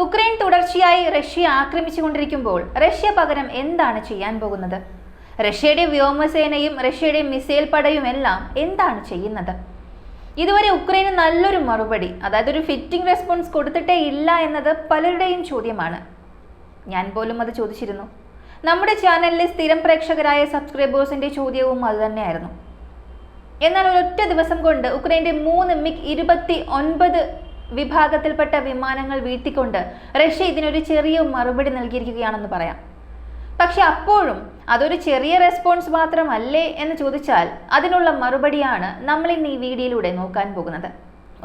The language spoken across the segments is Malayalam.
ഉക്രൈൻ തുടർച്ചയായി റഷ്യ ആക്രമിച്ചുകൊണ്ടിരിക്കുമ്പോൾ റഷ്യ പകരം എന്താണ് ചെയ്യാൻ പോകുന്നത്? റഷ്യയുടെ വ്യോമസേനയും റഷ്യയുടെ മിസൈൽ പടയും എല്ലാം എന്താണ് ചെയ്യുന്നത്? ഇതുവരെ ഉക്രൈന് നല്ലൊരു മറുപടി, അതായത് ഒരു ഫിറ്റിംഗ് റെസ്പോൺസ് കൊടുത്തിട്ടേ ഇല്ല എന്നത് പലരുടെയും ചോദ്യമാണ്. ഞാൻ പോലും അത് ചോദിച്ചിരുന്നു. നമ്മുടെ ചാനലിലെ സ്ഥിരം പ്രേക്ഷകരായ സബ്സ്ക്രൈബേഴ്സിന്റെ ചോദ്യവും അതുതന്നെയായിരുന്നു. എന്നാൽ ഒരൊറ്റ ദിവസം കൊണ്ട് ഉക്രൈന്റെ 3 MiG-29 വിഭാഗത്തിൽപ്പെട്ട വിമാനങ്ങൾ വീഴ്ത്തിക്കൊണ്ട് റഷ്യ ഇതിനൊരു ചെറിയ മറുപടി നൽകിയിരിക്കുകയാണെന്ന് പറയാം. പക്ഷെ അപ്പോഴും അതൊരു ചെറിയ റെസ്പോൺസ് മാത്രമല്ലേ എന്ന് ചോദിച്ചാൽ അതിനുള്ള മറുപടിയാണ് നമ്മൾ ഇന്ന് ഈ വീഡിയോയിലൂടെ നോക്കാൻ പോകുന്നത്.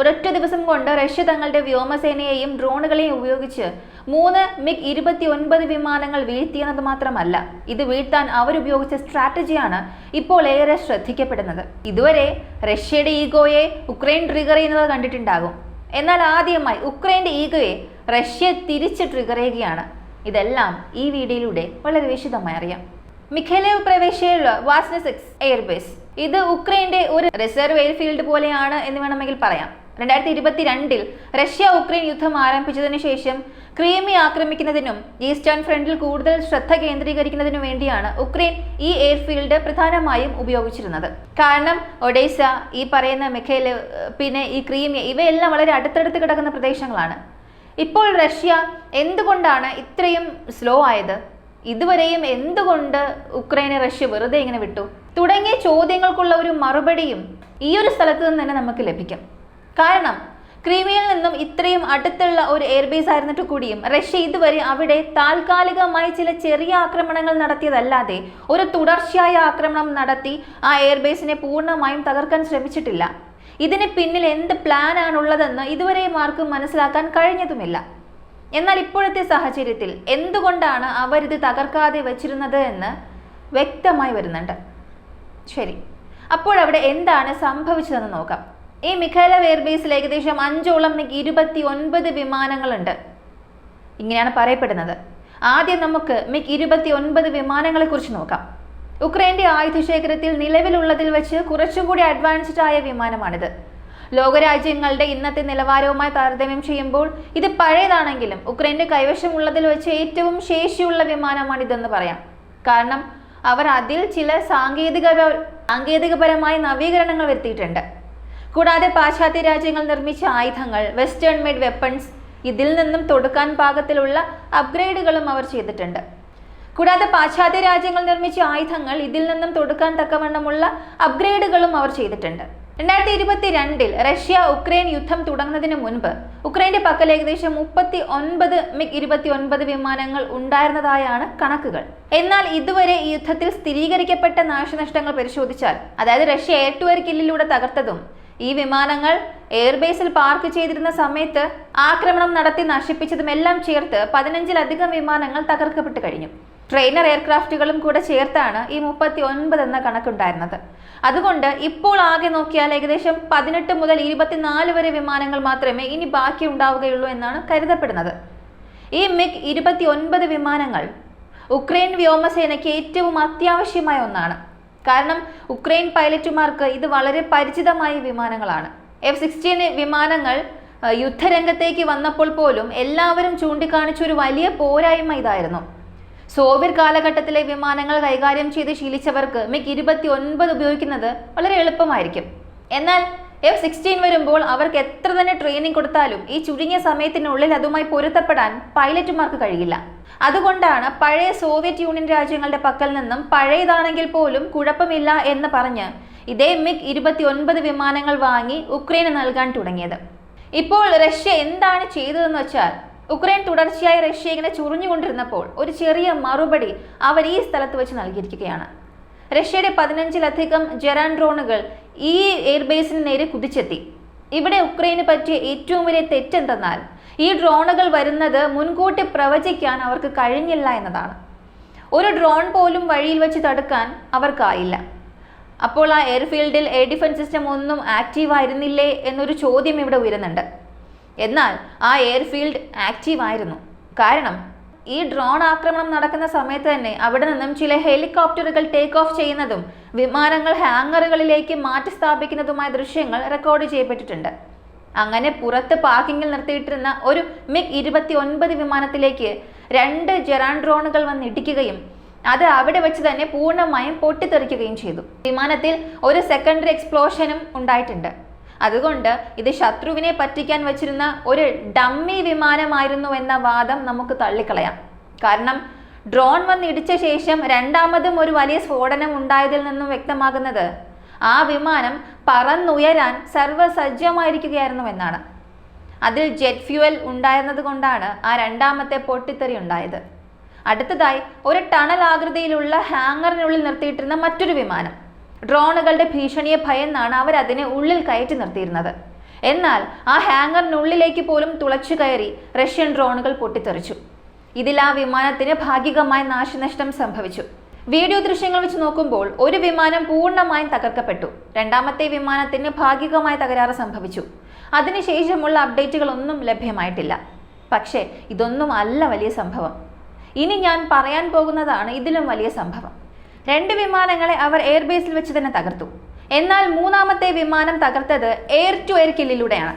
ഒരൊറ്റ ദിവസം കൊണ്ട് റഷ്യ തങ്ങളുടെ വ്യോമസേനയെയും ഡ്രോണുകളെയും ഉപയോഗിച്ച് 3 MiG-29 വിമാനങ്ങൾ വീഴ്ത്തിയെന്നത് മാത്രമല്ല, ഇത് വീഴ്ത്താൻ അവരുപയോഗിച്ച സ്ട്രാറ്റജിയാണ് ഇപ്പോൾ ഏറെ ശ്രദ്ധിക്കപ്പെടുന്നത്. ഇതുവരെ റഷ്യയുടെ ഈഗോയെ ഉക്രൈൻ ട്രിഗർ ചെയ്യുന്നത് കണ്ടിട്ടുണ്ടാകും. എന്നാൽ ആദ്യമായി ഉക്രൈന്റെ ഈഗോയെ റഷ്യ തിരിച്ച് ട്രിഗർ ചെയ്യുകയാണ്. ഇതെല്ലാം ഈ വീഡിയോയിലൂടെ വളരെ വിശദമായി അറിയാം. മിഖൈലവ് പ്രവിശ്യയിലുള്ള വാസ്നസെക്സ് എയർബേസ് ഇത് ഉക്രൈന്റെ ഒരു റിസർവ് എയർഫീൽഡ് പോലെയാണ് എന്ന് വേണമെങ്കിൽ പറയാം. 2022 റഷ്യ ഉക്രൈൻ യുദ്ധം ആരംഭിച്ചതിനു ശേഷം ക്രീമിയ ആക്രമിക്കുന്നതിനും ഈസ്റ്റേൺ ഫ്രണ്ടിൽ കൂടുതൽ ശ്രദ്ധ കേന്ദ്രീകരിക്കുന്നതിനു വേണ്ടിയാണ് ഉക്രൈൻ ഈ എയർഫീൽഡ് പ്രധാനമായും ഉപയോഗിച്ചിരുന്നത്. കാരണം ഒഡേസ, ഈ പറയുന്ന മിഖൈലവ്, പിന്നെ ഈ ക്രീമിയ, ഇവയെല്ലാം വളരെ അടുത്തടുത്ത് കിടക്കുന്ന പ്രദേശങ്ങളാണ്. ഇപ്പോൾ റഷ്യ എന്തുകൊണ്ടാണ് ഇത്രയും സ്ലോ ആയത്? ഇതുവരെയും എന്തുകൊണ്ട് ഉക്രൈനെ റഷ്യ വെറുതെ ഇങ്ങനെ വിട്ടു? തുടങ്ങിയ ചോദ്യങ്ങൾക്കുള്ള ഒരു മറുപടിയും ഈ ഒരു സ്ഥലത്ത് നിന്ന് തന്നെ നമുക്ക് ലഭിക്കും. കാരണം ക്രീമിയയിൽ നിന്നും ഇത്രയും അടുത്തുള്ള ഒരു എയർബേസ് ആയിരുന്നിട്ട് കൂടിയും റഷ്യ ഇതുവരെ അവിടെ താൽക്കാലികമായി ചില ചെറിയ ആക്രമണങ്ങൾ നടത്തിയതല്ലാതെ ഒരു തുടർച്ചയായ ആക്രമണം നടത്തി ആ എയർബേസിനെ പൂർണ്ണമായും തകർക്കാൻ ശ്രമിച്ചിട്ടില്ല. ഇതിന് പിന്നിൽ എന്ത് പ്ലാനാണുള്ളതെന്ന് ഇതുവരെയും ആർക്കും മനസ്സിലാക്കാൻ കഴിഞ്ഞതുമില്ല. എന്നാൽ ഇപ്പോഴത്തെ സാഹചര്യത്തിൽ എന്തുകൊണ്ടാണ് അവരിത് തകർക്കാതെ വെച്ചിരുന്നത് എന്ന് വ്യക്തമായി വരുന്നുണ്ട്. ശരി, അപ്പോൾ അവിടെ എന്താണ് സംഭവിച്ചതെന്ന് നോക്കാം. ഈ മിഖൈലവ് എയർബേസിൽ ഏകദേശം 5ഓളം MiG-29 വിമാനങ്ങളുണ്ട്. ഇങ്ങനെയാണ് പറയപ്പെടുന്നത്. ആദ്യം നമുക്ക് MiG-29 വിമാനങ്ങളെ കുറിച്ച് നോക്കാം. ഉക്രൈന്റെ ആയുധശേഖരത്തിൽ നിലവിലുള്ളതിൽ വെച്ച് കുറച്ചുകൂടി അഡ്വാൻസ്ഡ് ആയ വിമാനമാണിത്. ലോകരാജ്യങ്ങളുടെ ഇന്നത്തെ നിലവാരവുമായി താരതമ്യം ചെയ്യുമ്പോൾ ഇത് പഴയതാണെങ്കിലും ഉക്രൈന്റെ കൈവശമുള്ളതിൽ വെച്ച് ഏറ്റവും ശേഷിയുള്ള വിമാനമാണിതെന്ന് പറയാം. കാരണം അവർ അതിൽ ചില സാങ്കേതികപരമായ നവീകരണങ്ങൾ വരുത്തിയിട്ടുണ്ട്. കൂടാതെ പാശ്ചാത്യ രാജ്യങ്ങൾ നിർമ്മിച്ച ആയുധങ്ങൾ, വെസ്റ്റേൺ മെയ്ഡ് വെപ്പൺസ്, ഇതിൽ നിന്നും തൊടുക്കാൻ പാകത്തിലുള്ള അപ്ഗ്രേഡുകളും അവർ ചെയ്തിട്ടുണ്ട്. കൂടാതെ പാശ്ചാത്യ രാജ്യങ്ങൾ നിർമ്മിച്ച ആയുധങ്ങൾ ഇതിൽ നിന്നും തൊടുക്കാൻ തക്കവണ്ണമുള്ള അപ്ഗ്രേഡുകളും അവർ ചെയ്തിട്ടുണ്ട്. 2022 റഷ്യ ഉക്രൈൻ യുദ്ധം തുടങ്ങുന്നതിന് മുൻപ് ഉക്രൈന്റെ പക്കൽ ഏകദേശം 39 MiG-29 വിമാനങ്ങൾ ഉണ്ടായിരുന്നതായാണ് കണക്കുകൾ. എന്നാൽ ഇതുവരെ ഈ യുദ്ധത്തിൽ സ്ഥിരീകരിക്കപ്പെട്ട നാശനഷ്ടങ്ങൾ പരിശോധിച്ചാൽ, അതായത് റഷ്യ എയർ ടു എയർ കില്ലിലൂടെ തകർത്തതും ഈ വിമാനങ്ങൾ എയർബേസിൽ പാർക്ക് ചെയ്തിരുന്ന സമയത്ത് ആക്രമണം നടത്തി നശിപ്പിച്ചതുമെല്ലാം ചേർത്ത് 15ലധികം വിമാനങ്ങൾ തകർക്കപ്പെട്ട് കഴിഞ്ഞു. ട്രെയിനർ എയർക്രാഫ്റ്റുകളും കൂടെ ചേർത്താണ് ഈ 39 എന്ന കണക്കുണ്ടായിരുന്നത്. അതുകൊണ്ട് ഇപ്പോൾ ആകെ നോക്കിയാൽ ഏകദേശം 18 മുതൽ 24 വരെ വിമാനങ്ങൾ മാത്രമേ ഇനി ബാക്കി ഉണ്ടാവുകയുള്ളൂ എന്നാണ് കരുതപ്പെടുന്നത്. ഈ MiG-29 വിമാനങ്ങൾ ഉക്രൈൻ വ്യോമസേനയ്ക്ക് ഏറ്റവും അത്യാവശ്യമായ ഒന്നാണ്. കാരണം ഉക്രൈൻ പൈലറ്റുമാർക്ക് ഇത് വളരെ പരിചിതമായ വിമാനങ്ങളാണ്. F-16 വിമാനങ്ങൾ യുദ്ധരംഗത്തേക്ക് വന്നപ്പോൾ പോലും എല്ലാവരും ചൂണ്ടിക്കാണിച്ച ഒരു വലിയ പോരായ്മ ഇതായിരുന്നു. സോവിയറ്റ് കാലഘട്ടത്തിലെ വിമാനങ്ങൾ കൈകാര്യം ചെയ്ത് ശീലിച്ചവർക്ക് MiG-29 ഉപയോഗിക്കുന്നത് വളരെ എളുപ്പമായിരിക്കും. എന്നാൽ F-16 വരുമ്പോൾ അവർക്ക് എത്ര തന്നെ ട്രെയിനിങ് കൊടുത്താലും ഈ ചുരുങ്ങിയ സമയത്തിനുള്ളിൽ അതുമായി പൊരുത്തപ്പെടാൻ പൈലറ്റുമാർക്ക് കഴിയില്ല. അതുകൊണ്ടാണ് പഴയ സോവിയറ്റ് യൂണിയൻ രാജ്യങ്ങളുടെ പക്കൽ നിന്നും പഴയതാണെങ്കിൽ പോലും കുഴപ്പമില്ല എന്ന് പറഞ്ഞ് ഇതേ MiG-29 വിമാനങ്ങൾ വാങ്ങി ഉക്രൈന് നൽകാൻ തുടങ്ങിയത്. ഇപ്പോൾ റഷ്യ എന്താണ് ചെയ്തതെന്ന് വെച്ചാൽ, ഉക്രൈൻ തുടർച്ചയായി റഷ്യ ഇങ്ങനെ ചുറിഞ്ഞുകൊണ്ടിരുന്നപ്പോൾ ഒരു ചെറിയ മറുപടി അവർ ഈ സ്ഥലത്ത് വെച്ച് നൽകിയിരിക്കുകയാണ്. റഷ്യയുടെ 15ലധികം ജെറാൻ ഡ്രോണുകൾ ഈ എയർബേസിന് നേരെ കുതിച്ചെത്തി. ഇവിടെ ഉക്രൈന് പറ്റിയ ഏറ്റവും വലിയ തെറ്റെന്തെന്നാൽ ഈ ഡ്രോണുകൾ വരുന്നത് മുൻകൂട്ടി പ്രവചിക്കാൻ അവർക്ക് കഴിഞ്ഞില്ല എന്നതാണ്. ഒരു ഡ്രോൺ പോലും വഴിയിൽ വെച്ച് തടുക്കാൻ അവർക്കായില്ല. അപ്പോൾ ആ എയർഫീൽഡിൽ എയർ ഡിഫൻസ് സിസ്റ്റം ഒന്നും ആക്റ്റീവ് ആയിരുന്നില്ലേ എന്നൊരു ചോദ്യം ഇവിടെ ഉയരുന്നുണ്ട്. എന്നാൽ ആ എയർഫീൽഡ് ആക്റ്റീവ് ആയിരുന്നു. കാരണം ഈ ഡ്രോൺ ആക്രമണം നടക്കുന്ന സമയത്ത് തന്നെ അവിടെ നിന്നും ചില ഹെലികോപ്റ്ററുകൾ ടേക്ക് ഓഫ് ചെയ്യുന്നതും വിമാനങ്ങൾ ഹാങ്ങറുകളിലേക്ക് മാറ്റി സ്ഥാപിക്കുന്നതുമായ ദൃശ്യങ്ങൾ റെക്കോർഡ് ചെയ്യപ്പെട്ടിട്ടുണ്ട്. അങ്ങനെ പുറത്ത് പാർക്കിങ്ങിൽ നിർത്തിയിട്ടിരുന്ന ഒരു MiG-29 വിമാനത്തിലേക്ക് 2 ജെറാൻ ഡ്രോണുകൾ വന്ന് ഇടിക്കുകയും അത് അവിടെ വെച്ച് തന്നെ പൂർണ്ണമായും പൊട്ടിത്തെറിക്കുകയും ചെയ്തു. വിമാനത്തിൽ ഒരു സെക്കൻഡറി എക്സ്പ്ലോഷനും ഉണ്ടായിട്ടുണ്ട്. അതുകൊണ്ട് ഇത് ശത്രുവിനെ പറ്റിക്കാൻ വെച്ചിരുന്ന ഒരു ഡമ്മി വിമാനമായിരുന്നു എന്ന വാദം നമുക്ക് തള്ളിക്കളയാം. കാരണം ഡ്രോൺ വന്ന് ഇടിച്ച ശേഷം രണ്ടാമതും ഒരു വലിയ സ്ഫോടനം ഉണ്ടായതിൽ നിന്നും വ്യക്തമാകുന്നത് ആ വിമാനം പറന്നുയരാൻ സർവ്വസജ്ജമായിരിക്കുകയായിരുന്നു എന്നാണ്. അതിൽ ജെറ്റ് ഫ്യൂവൽ ഉണ്ടായിരുന്നത് കൊണ്ടാണ് ആ രണ്ടാമത്തെ പൊട്ടിത്തെറി ഉണ്ടായത്. അടുത്തതായി ഒരു ടണൽ ആകൃതിയിലുള്ള ഹാങ്ങറിനുള്ളിൽ നിർത്തിയിട്ടിരുന്ന മറ്റൊരു വിമാനം. ഡ്രോണുകളുടെ ഭീഷണിയെ ഭയന്നാണ് അവരതിനെ ഉള്ളിൽ കയറ്റി നിർത്തിയിരുന്നത്. എന്നാൽ ആ ഹാങ്ങറിനുള്ളിലേക്ക് പോലും തുളച്ചു കയറി റഷ്യൻ ഡ്രോണുകൾ പൊട്ടിത്തെറിച്ചു. ഇതിൽ ആ വിമാനത്തിന് ഭാഗികമായ നാശനഷ്ടം സംഭവിച്ചു. വീഡിയോ ദൃശ്യങ്ങൾ വെച്ച് നോക്കുമ്പോൾ ഒരു വിമാനം പൂർണ്ണമായും തകർക്കപ്പെട്ടു. രണ്ടാമത്തെ വിമാനത്തിന് ഭാഗികമായ തകരാറ് സംഭവിച്ചു. അതിനുശേഷമുള്ള അപ്ഡേറ്റുകളൊന്നും ലഭ്യമായിട്ടില്ല. പക്ഷേ ഇതൊന്നും അല്ല വലിയ സംഭവം. ഇനി ഞാൻ പറയാൻ പോകുന്നതാണ് ഇതിലും വലിയ സംഭവം. 2 വിമാനങ്ങളെ അവർ എയർബേസിൽ വെച്ച് തന്നെ തകർത്തു. എന്നാൽ മൂന്നാമത്തെ വിമാനം തകർത്തത് എയർ ടു എയർ കില്ലിലൂടെയാണ്.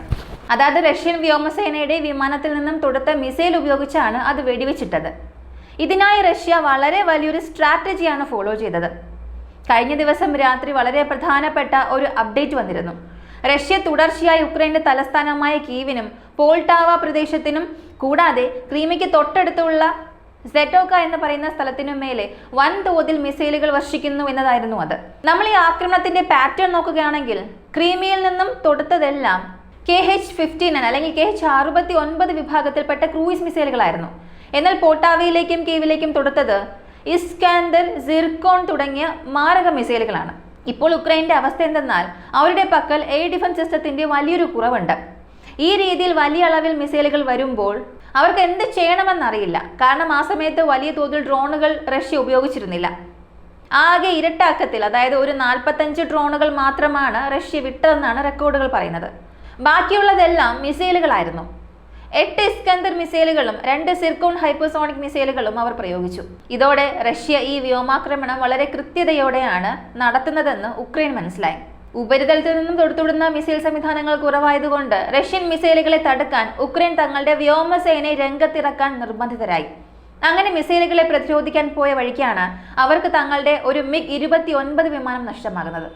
അതായത് റഷ്യൻ വ്യോമസേനയുടെ വിമാനത്തിൽ നിന്നും തൊടുത്ത മിസൈൽ ഉപയോഗിച്ചാണ് അത് വെടിവെച്ചിട്ടത്. ഇതിനായി റഷ്യ വളരെ വലിയൊരു സ്ട്രാറ്റജിയാണ് ഫോളോ ചെയ്തത്. കഴിഞ്ഞ ദിവസം രാത്രി വളരെ പ്രധാനപ്പെട്ട ഒരു അപ്ഡേറ്റ് വന്നിരുന്നു. റഷ്യ തുടർച്ചയായി യുക്രൈന്റെ തലസ്ഥാനമായ കീവിനും പോൾട്ടാവ പ്രദേശത്തിനും കൂടാതെ ക്രീമിക്ക് തൊട്ടടുത്തുള്ള സെറ്റോക്ക എന്ന് പറയുന്ന സ്ഥലത്തിനു മേലെ വൻതോതിൽ മിസൈലുകൾ വർഷിക്കുന്നു എന്നതായിരുന്നു അത്. നമ്മൾ ഈ ആക്രമണത്തിന്റെ പാറ്റേൺ നോക്കുകയാണെങ്കിൽ ക്രീമിയയിൽ നിന്നും തൊടുത്തതെല്ലാം KH-59 അല്ലെങ്കിൽ KH-69 വിഭാഗത്തിൽപ്പെട്ട ക്രൂയിസ് മിസൈലുകളായിരുന്നു. എന്നാൽ പോട്ടാവയിലേക്കും കീവിലേക്കും തൊടുത്തത് ഇസ്കാൻഡർ, സിർക്കോൺ തുടങ്ങിയ മാരക മിസൈലുകളാണ്. ഇപ്പോൾ ഉക്രൈന്റെ അവസ്ഥ എന്തെന്നാൽ അവരുടെ പക്കൽ എയർ ഡിഫൻസ് സിസ്റ്റത്തിന്റെ വലിയൊരു കുറവുണ്ട്. ഈ രീതിയിൽ വലിയ അളവിൽ മിസൈലുകൾ വരുമ്പോൾ അവർക്ക് എന്ത് ചെയ്യണമെന്നറിയില്ല. കാരണം ആ സമയത്ത് വലിയ തോതിൽ ഡ്രോണുകൾ റഷ്യ ഉപയോഗിച്ചിരുന്നില്ല. ആകെ ഇരട്ടാക്കത്തിൽ, അതായത് ഒരു 45 ഡ്രോണുകൾ മാത്രമാണ് റഷ്യ വിട്ടതെന്നാണ് റെക്കോർഡുകൾ പറയുന്നത്. ബാക്കിയുള്ളതെല്ലാം മിസൈലുകളായിരുന്നു. 8 ഇസ്കന്ദർ മിസൈലുകളും 2 സിർക്കോൺ ഹൈപ്പർസോണിക് മിസൈലുകളും അവർ പ്രയോഗിച്ചു. ഇതോടെ റഷ്യ ഈ വ്യോമാക്രമണം വളരെ കൃത്യതയോടെയാണ് നടത്തുന്നതെന്ന് ഉക്രൈൻ മനസ്സിലായി. ഉപരിതലത്തിൽ നിന്നും തൊടുത്തുവിടുന്ന മിസൈൽ സംവിധാനങ്ങൾ കുറവായതുകൊണ്ട് റഷ്യൻ മിസൈലുകളെ തടുക്കാൻ ഉക്രൈൻ തങ്ങളുടെ വ്യോമസേനയെ രംഗത്തിറക്കാൻ നിർബന്ധിതരായി. അങ്ങനെ മിസൈലുകളെ പ്രതിരോധിക്കാൻ പോയ വഴിക്കാണ് അവർക്ക് തങ്ങളുടെ ഒരു MiG-29 വിമാനം നഷ്ടമാകുന്നത്.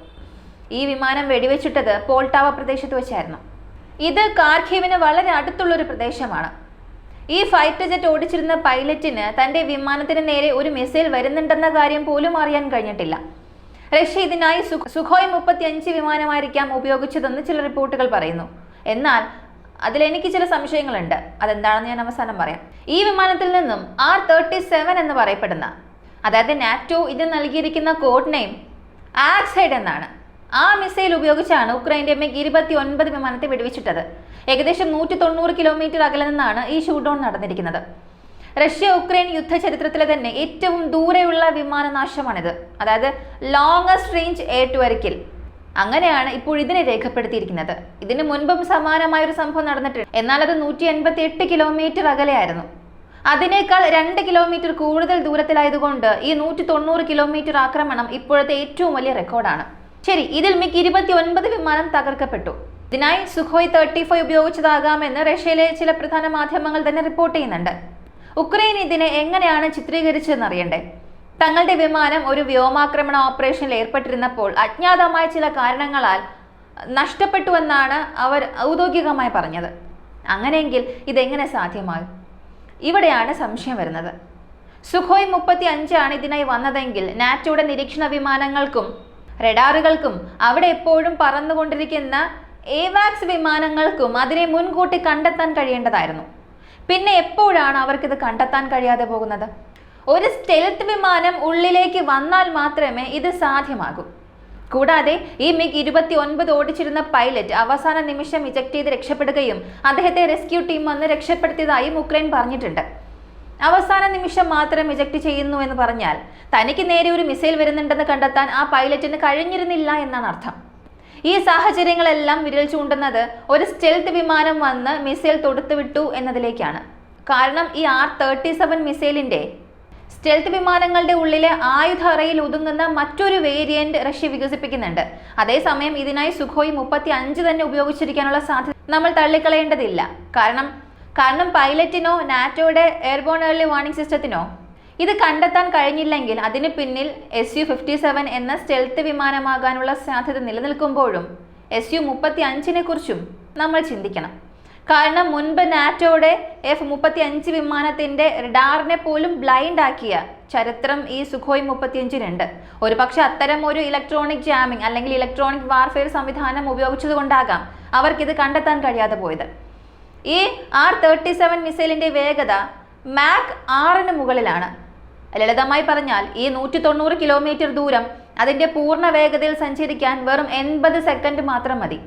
ഈ വിമാനം വെടിവെച്ചിട്ടത് പോൾട്ടാവ പ്രദേശത്ത് വെച്ചായിരുന്നു. ഇത് കാർഖീവിന് വളരെ അടുത്തുള്ളൊരു പ്രദേശമാണ്. ഈ ഫൈറ്റർ ജെറ്റ് ഓടിച്ചിരുന്ന പൈലറ്റിന് തന്റെ വിമാനത്തിന് നേരെ ഒരു മിസൈൽ വരുന്നുണ്ടെന്ന കാര്യം പോലും അറിയാൻ കഴിഞ്ഞിട്ടില്ല. റഷ്യ ഇതിനായി സുഖോയ് 35 വിമാനമായിരിക്കാം ഉപയോഗിച്ചതെന്ന് ചില റിപ്പോർട്ടുകൾ പറയുന്നു. എന്നാൽ അതിലെനിക്ക് ചില സംശയങ്ങളുണ്ട്. അതെന്താണെന്ന് ഞാൻ അവസാനം പറയാം. ഈ വിമാനത്തിൽ നിന്നും R-37 എന്ന് പറയപ്പെടുന്ന, അതായത് നാറ്റോ ഇത് നൽകിയിരിക്കുന്ന കോഡ് നെയിം ആക്സ് ഹെഡ് എന്നാണ്, ആ മിസൈൽ ഉപയോഗിച്ചാണ് ഉക്രൈന്റെ MiG-29 വിമാനത്തെ വെടിവെച്ചിട്ടത്. ഏകദേശം 190 കിലോമീറ്റർ അകലെ നിന്നാണ് ഈ ഷൂട്ട് ഡൗൺ നടന്നിരിക്കുന്നത്. റഷ്യ ഉക്രൈൻ യുദ്ധ ചരിത്രത്തിലെ തന്നെ ഏറ്റവും ദൂരെയുള്ള വിമാനനാശമാണിത്. അതായത് longest range air to air kill. അങ്ങനെയാണ് ഇപ്പോൾ ഇതിനെ രേഖപ്പെടുത്തിയിരിക്കുന്നത്. ഇതിനു മുൻപും സമാനമായ ഒരു സംഭവം നടന്നിട്ടുണ്ട്. എന്നാൽ അത് 188 കിലോമീറ്റർ അകലെയായിരുന്നു. അതിനേക്കാൾ 2 കിലോമീറ്റർ കൂടുതൽ ദൂരത്തിലായതുകൊണ്ട് ഈ 190 കിലോമീറ്റർ ആക്രമണം ഇപ്പോഴത്തെ ഏറ്റവും വലിയ റെക്കോർഡാണ്. ശരി, ഇതിൽ MiG-29 വിമാനം തകർക്കപ്പെട്ടു. ഇതിനായി സുഖോയ് 35 ഉപയോഗിച്ചതാകാമെന്ന് റഷ്യയിലെ ചില പ്രധാന മാധ്യമങ്ങൾ തന്നെ റിപ്പോർട്ട് ചെയ്യുന്നുണ്ട്. ഉക്രൈൻ ഇതിനെ എങ്ങനെയാണ് ചിത്രീകരിച്ചതെന്ന് അറിയണ്ടേ? തങ്ങളുടെ വിമാനം ഒരു വ്യോമാക്രമണ ഓപ്പറേഷനിൽ ഏർപ്പെട്ടിരുന്നപ്പോൾ അജ്ഞാതമായ ചില കാരണങ്ങളാൽ നഷ്ടപ്പെട്ടുവെന്നാണ് അവർ ഔദ്യോഗികമായി പറഞ്ഞത്. അങ്ങനെയെങ്കിൽ ഇതെങ്ങനെ സാധ്യമാകും? ഇവിടെയാണ് സംശയം വരുന്നത്. സുഖോയ് 35 ആണ് ഇതിനായി വന്നതെങ്കിൽ നാറ്റോയുടെ നിരീക്ഷണ വിമാനങ്ങൾക്കും റഡാറുകൾക്കും അവിടെ എപ്പോഴും പറന്നുകൊണ്ടിരിക്കുന്ന ഏവാക്സ് വിമാനങ്ങൾക്കും അതിനെ മുൻകൂട്ടി കണ്ടെത്താൻ കഴിയേണ്ടതായിരുന്നു. പിന്നെ എപ്പോഴാണ് അവർക്കിത് കണ്ടെത്താൻ കഴിയാതെ പോകുന്നത്? ഒരു സ്റ്റെൽത്ത് വിമാനം ഉള്ളിലേക്ക് വന്നാൽ മാത്രമേ ഇത് സാധ്യമാകൂ. കൂടാതെ ഈ MiG-29 ഓടിച്ചിരുന്ന പൈലറ്റ് അവസാന നിമിഷം ഇജക്ട് ചെയ്ത് രക്ഷപ്പെടുകയും അദ്ദേഹത്തെ റെസ്ക്യൂ ടീം വന്ന് രക്ഷപ്പെടുത്തിയതായും ഉക്രൈൻ പറഞ്ഞിട്ടുണ്ട്. അവസാന നിമിഷം മാത്രം ഇജക്ട് ചെയ്യുന്നു എന്ന് പറഞ്ഞാൽ തനിക്ക് നേരെ ഒരു മിസൈൽ വരുന്നുണ്ടെന്ന് കണ്ടെത്താൻ ആ പൈലറ്റിന് കഴിഞ്ഞിരുന്നില്ല എന്നാണ് അർത്ഥം. ഈ സാഹചര്യങ്ങളെല്ലാം വിരൽ ചൂണ്ടുന്നത് ഒരു സ്റ്റെൽത്ത് വിമാനം വന്ന് മിസൈൽ തൊടുത്തുവിട്ടു എന്നതിലേക്കാണ്. കാരണം ഈ R-37 മിസൈലിന്റെ സ്റ്റെൽത്ത് വിമാനങ്ങളുടെ ഉള്ളിലെ ആയുധ അറയിൽ ഒതുങ്ങുന്ന മറ്റൊരു വേരിയന്റ് റഷ്യ വികസിപ്പിക്കുന്നുണ്ട്. അതേസമയം ഇതിനായി സുഖോയ് 35 തന്നെ ഉപയോഗിച്ചിരിക്കാനുള്ള സാധ്യത നമ്മൾ തള്ളിക്കളയേണ്ടതില്ല. കാരണം പൈലറ്റിനോ നാറ്റോയുടെ എയർബോൺ ഏർലി വാർണിംഗ് സിസ്റ്റത്തിനോ ഇത് കണ്ടെത്താൻ കഴിഞ്ഞില്ലെങ്കിൽ അതിന് പിന്നിൽ Su-57 എന്ന സ്റ്റെൽത്ത് വിമാനമാകാനുള്ള സാധ്യത നിലനിൽക്കുമ്പോഴും Su-35 കുറിച്ചും നമ്മൾ ചിന്തിക്കണം. കാരണം മുൻപ് നാറ്റോയുടെ F-35 വിമാനത്തിന്റെ റഡാറിനെ പോലും ബ്ലൈൻഡ് ആക്കിയ ചരിത്രം ഈ സുഖോയ് 35-നുണ്ട്. ഒരു പക്ഷെ അത്തരം ഒരു ഇലക്ട്രോണിക് ജാമിംഗ് അല്ലെങ്കിൽ ഇലക്ട്രോണിക് വാർഫെയർ സംവിധാനം ഉപയോഗിച്ചതുകൊണ്ടാകാം അവർക്കിത് കണ്ടെത്താൻ കഴിയാതെ പോയത്. ഈ R-37 മിസൈലിന്റെ വേഗത മാക് 6-ന് മുകളിലാണ്. ലളിതമായി പറഞ്ഞാൽ ഈ 190 കിലോമീറ്റർ ദൂരം അതിന്റെ പൂർണ്ണ വേഗതയിൽ സഞ്ചരിക്കാൻ വെറും 80 സെക്കൻഡ് മാത്രം മതി.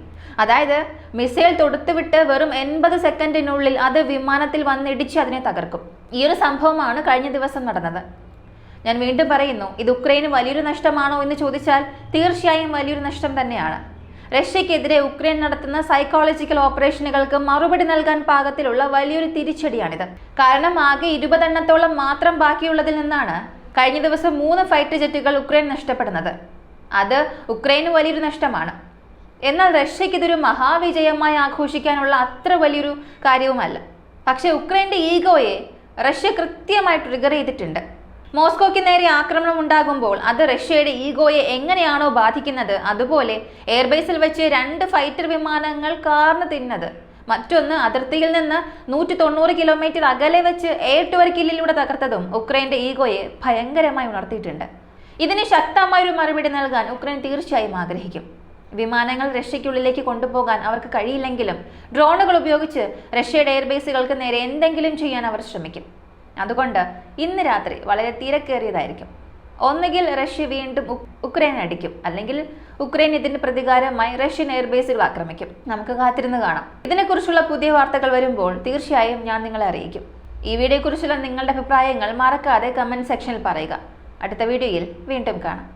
അതായത് മിസൈൽ തൊടുത്തുവിട്ട് വെറും 80 സെക്കൻഡിനുള്ളിൽ അത് വിമാനത്തിൽ വന്നിടിച്ച് അതിനെ തകർക്കും. ഈ ഒരു സംഭവമാണ് കഴിഞ്ഞ ദിവസം നടന്നത്. ഞാൻ വീണ്ടും പറയുന്നു, ഇത് ഉക്രൈന് വലിയൊരു നഷ്ടമാണോ എന്ന് ചോദിച്ചാൽ തീർച്ചയായും വലിയൊരു നഷ്ടം തന്നെയാണ്. റഷ്യക്കെതിരെ ഉക്രൈൻ നടത്തുന്ന സൈക്കോളജിക്കൽ ഓപ്പറേഷനുകൾക്ക് മറുപടി നൽകാൻ പാകത്തിലുള്ള വലിയൊരു തിരിച്ചടിയാണിത്. കാരണം ആകെ 20 എണ്ണത്തോളം മാത്രം ബാക്കിയുള്ളതിൽ നിന്നാണ് കഴിഞ്ഞ ദിവസം 3 ഫൈറ്റർ ജെറ്റുകൾ ഉക്രൈൻ നഷ്ടപ്പെടുന്നത്. അത് ഉക്രൈന് വലിയൊരു നഷ്ടമാണ്. എന്നാൽ റഷ്യക്ക് ഇതൊരു മഹാവിജയമായി ആഘോഷിക്കാനുള്ള അത്ര വലിയൊരു കാര്യവുമല്ല. പക്ഷെ ഉക്രൈന്റെ ഈഗോയെ റഷ്യ കൃത്യമായി ട്രിഗർ ചെയ്തിട്ടുണ്ട്. മോസ്കോയ്ക്ക് നേരെ ആക്രമണം ഉണ്ടാകുമ്പോൾ അത് റഷ്യയുടെ ഈഗോയെ എങ്ങനെയാണോ ബാധിക്കുന്നത്, അതുപോലെ എയർബേസിൽ വെച്ച് 2 ഫൈറ്റർ വിമാനങ്ങൾ കാർന്ന് തിന്നത്, മറ്റൊന്ന് അതിർത്തിയിൽ നിന്ന് 190 കിലോമീറ്റർ അകലെ വെച്ച് എയർ ടു എയർ കില്ലിലൂടെ തകർത്തതും ഉക്രൈന്റെ ഈഗോയെ ഭയങ്കരമായി ഉണർത്തിയിട്ടുണ്ട്. ഇതിന് ശക്തമായൊരു മറുപടി നൽകാൻ ഉക്രൈൻ തീർച്ചയായും ആഗ്രഹിക്കും. വിമാനങ്ങൾ റഷ്യയ്ക്കുള്ളിലേക്ക് കൊണ്ടുപോകാൻ അവർക്ക് കഴിയില്ലെങ്കിലും ഡ്രോണുകൾ ഉപയോഗിച്ച് റഷ്യയുടെ എയർബേസുകൾക്ക് നേരെ എന്തെങ്കിലും ചെയ്യാൻ അവർ ശ്രമിക്കും. അതുകൊണ്ട് ഇന്ന് രാത്രി വളരെ തിരക്കേറിയതായിരിക്കും. ഒന്നുകിൽ റഷ്യ വീണ്ടും ഉക്രൈനെ അടിക്കും, അല്ലെങ്കിൽ ഉക്രൈൻ ഇതിന് പ്രതികാരമായി റഷ്യൻ എയർബേസുകൾ ആക്രമിക്കും. നമുക്ക് കാത്തിരുന്ന് കാണാം. ഇതിനെക്കുറിച്ചുള്ള പുതിയ വാർത്തകൾ വരുമ്പോൾ തീർച്ചയായും ഞാൻ നിങ്ങളെ അറിയിക്കും. ഈ വീഡിയോയെക്കുറിച്ചുള്ള നിങ്ങളുടെ അഭിപ്രായങ്ങൾ മറക്കാതെ കമന്റ് സെക്ഷനിൽ പറയുക. അടുത്ത വീഡിയോയിൽ വീണ്ടും കാണാം.